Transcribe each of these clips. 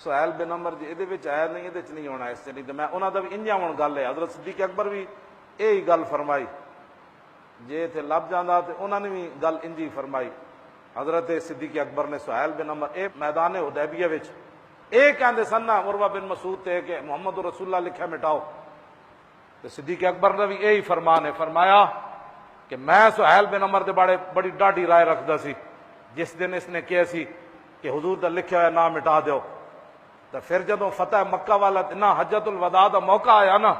سہیل بن عمر جی یہ آیا نہیں، یہ نہیں ہونا، اس سے نہیں، تو میں انہوں کا بھی انجا ہوں گل ہے۔ حضرت صدیق اکبر بھی یہی گل فرمائی، جی اتنے لب جانا تو انہوں نے بھی گل انجی فرمائی۔ حضرت صدیق اکبر نے سہیل بن عمر اے میدان حدیبیہ وچ اے کہندے سن نا عروہ بن مسعود تے کہ محمد رسول اللہ لکھا مٹاؤ، تو صدیق اکبر نے بھی یہی فرمان ہے، فرمایا کہ میں سہیل بن عمر دے بارے بڑی ڈاڈی رائے رکھدا سی، جس دن اس نے کہا سی کہ حضور دا لکھا ہوا نام مٹا دیو، تو پھر جدوں فتح مکہ والا نہ حجت الوداع دا موقع آیا نا،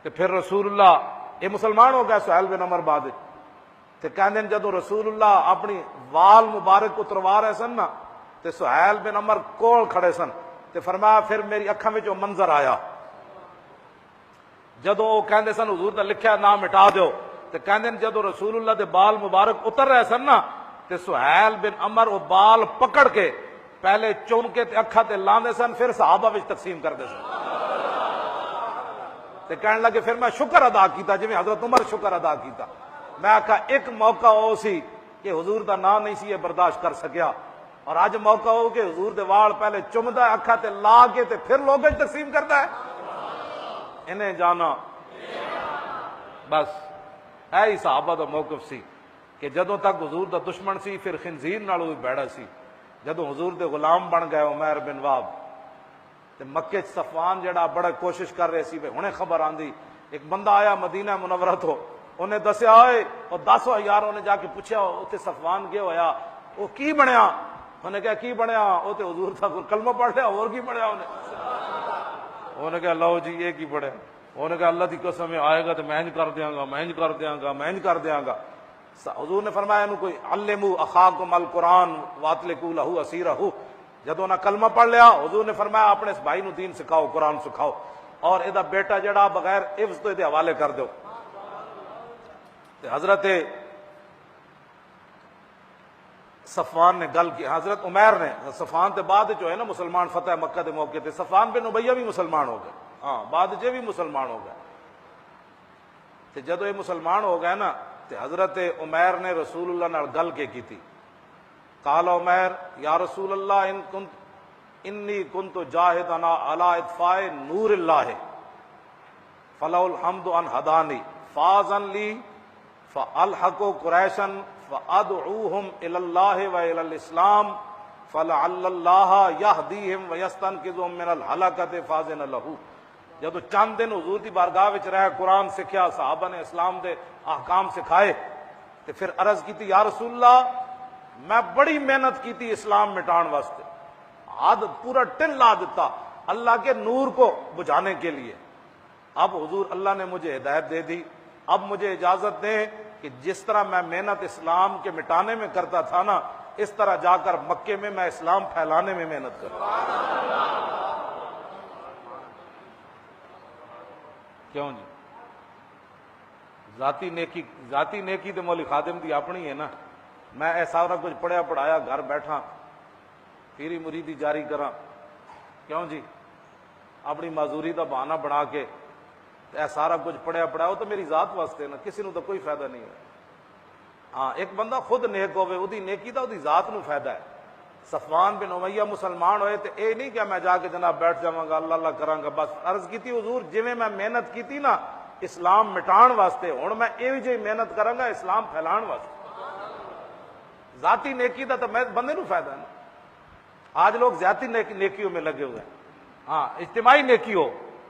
تو پھر رسول اللہ یہ مسلمان ہو گیا سہیل بن عمر بعد، تو کہندے جدوں رسول اللہ اپنی وال مبارک اتروا رہے سن نا، تو سہیل بن عمر کول کھڑے سن، تو فرمایا پھر میری اکھاں وچ منظر آیا جدوں وہ کہندے سن حضور دا لکھیا نام مٹا دیو، تو کہندے جدوں رسول اللہ دے بال مبارک اتر رہے سن نا، تو سہیل بن عمر وہ بال پکڑ کے پہلے چون کے تے اکھاں تے لاندے سن، پھر صحابہ وچ تقسیم کردے سن، تے کہنے لگے پھر میں شکر ادا کیتا جویں حضرت عمر شکر ادا کیتا۔ میں آکھا ایک موقع ہو سی کہ حضور دا نام نہیں سی یہ برداشت کر سکیا، اور اج موقع ہو کہ حضور دے وال پہلے چمدا ہے اکھاں تے لا کے تے پھر لوگوں وچ تقسیم کردا ہے، انہیں جانا بس اے صحابہ دا موقف سی کہ جدوں تک حضور دا دشمن سی پھر خنزیر نال بھی بیڑا سی، جدوں حضور دے غلام بن گئے عمیر بن واب، تے مکے صفوان جڑا بڑا کوشش کر رہے سی ہنے خبر آندی، ایک بندہ آیا مدینہ منورہ تو انہیں دسیا ہوئے اور 10,000 انہیں جا کے پوچھا اتنے صفوان کے ہویا وہ کی بنیا، انہیں کہا کی بنیا وہ تے حضور تھا کلمہ پڑھ لیا اور کی بنیا، انہیں کہا لو جی یہ کی پڑھے، انہیں کہا اللہ دی قسم آئے گا تو میں انج کر دیاں گا، میں انج کر دیاں گا، میں انج کر دیاں گا۔ حضور نے فرمایا انہوں کوئی علموا اخاکم القرآن واطلقوا لہ اسیرہ، جدوں نہ کلمہ پڑھ لیا حضور نے فرمایا اپنے اس بھائی نو دین سکھاؤ، قرآن سکھاؤ، اور ادا بیٹا جڑا بغیر حفظ تو دے حوالے کر دو۔ حضرت صفوان نے گل کی، حضرت عمیر نے، صفوان تے بعد جو ہے نا مسلمان فتح مکہ دے موقع تے صفوان بن امیہ بھی مسلمان ہو گئے، ہاں بعد جے بھی مسلمان ہو گئے، تے جدو یہ مسلمان ہو گئے نا تے حضرت عمیر نے رسول اللہ نال گل کے کی تھی، قال عمیر یا رسول اللہ انی کنت جاہدنا علی اطفاء نور اللہ فلو الحمد ان ہدانی فاذن لی فالحق قریشا فادعوہم الی اللہ و الی الاسلام فلعل اللہ یہدیہم ویستنقذہم من الہلاکۃ فاذن لہ۔ جدو چند دن حضور دی بارگاہ وچ رہ قرآن سکھیا، صحابہ نے اسلام دے احکام سکھائے، تے پھر عرض کی تھی یا رسول اللہ میں بڑی محنت کی تھی اسلام مٹان واسطے، پورا ٹن لا دیتا اللہ کے نور کو بجھانے کے لیے، اب حضور اللہ نے مجھے ہدایت دے دی، اب مجھے اجازت دیں کہ جس طرح میں محنت اسلام کے مٹانے میں کرتا تھا نا، اس طرح جا کر مکے میں میں اسلام پھیلانے میں محنت کروں۔ کیوں جی؟ ذاتی نیکی تو مولی خادم دی اپنی ہے نا، میں اے سارا کچھ پڑھیا پڑھایا گھر بیٹھا پیری مریدی جاری کراں، کیوں جی؟ اپنی معذوری دا بہانہ بنا کے اے سارا کچھ پڑھیا پڑھایا، وہ تو میری ذات واسطے نا، کسی نو تو کوئی فائدہ نہیں ہے۔ ہاں ایک بندہ خود نیک ہوئے وہ دی نیکی دا وہ دی ذات نو فائدہ ہے۔ صفوان بن امیہ مسلمان ہوئے تو اے نہیں کہ میں جا کے جناب بیٹھ جاواں گا اللہ اللہ کراں گا، بس عرض کی تھی حضور جویں میں محنت کی تھی نا اسلام مٹان واسطے، ہن میں ایویں جی محنت کراں گا اسلام پھیلان واسطے۔ ذاتی نیکی دا تو بندے نو فائدہ ہے نا۔ آج لوگ ذاتی نیکیوں میں لگے ہوئے ہیں، ہاں اجتماعی نیکی ہو،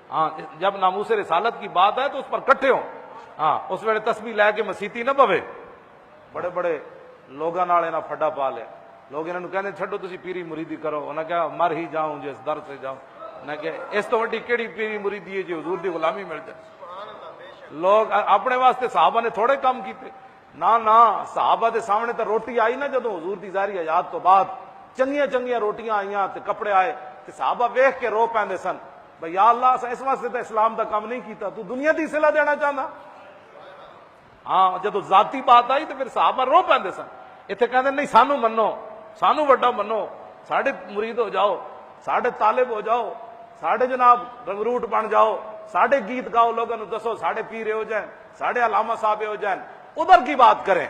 ہاں جب ناموس رسالت کی بات ہے تو اس پر کٹھے ہوں، ہاں اس ویلے تسبیح لے کے مسیتی نہ پوے، بڑے بڑے لوگاں نال انہاں پھڈا پا لیا، لوگ انہاں نوں کہندے چھڈو تسی پیری مریدی کرو، انہاں کہا مر ہی جاؤں جس در سے جاؤں، انہاں کہ اس تو وڈی کیڑی پیری مریدی ہے جی حضور دی غلامی مل جائے۔ لوگ اپنے واسطے صحابہ نے تھوڑے کام کیتے، نہ صحابہ دے سامنے تو روٹی آئی نا جدوں حضور دی ظاہری حیات تو بعد چنگیاں روٹیاں آئیاں تے کپڑے آئے تے صحابہ ویکھ کے رو پیندے سن بھئی یا اللہ اس واسطے تو اسلام دا کام نہیں کیتا، تو دنیا دی صلہ دینا چاہندا۔ ہاں جدوں ذاتی بات آئی تو پھر صحابہ رو پیندے سن، ایتھے کہندے نہیں سانو منو، سانو وڈا منو، ساڈے مرید ہو جاؤ، ساڈے طالب ہو جاؤ، ساڈے جناب رنگروٹ بن جاؤ، ساڈے گیت گاؤ، لوگوں نوں دسو ساڈے پیر ہو جائیں، ساڈے علامہ صاحب ہو جائیں، ادھر کی بات کریں۔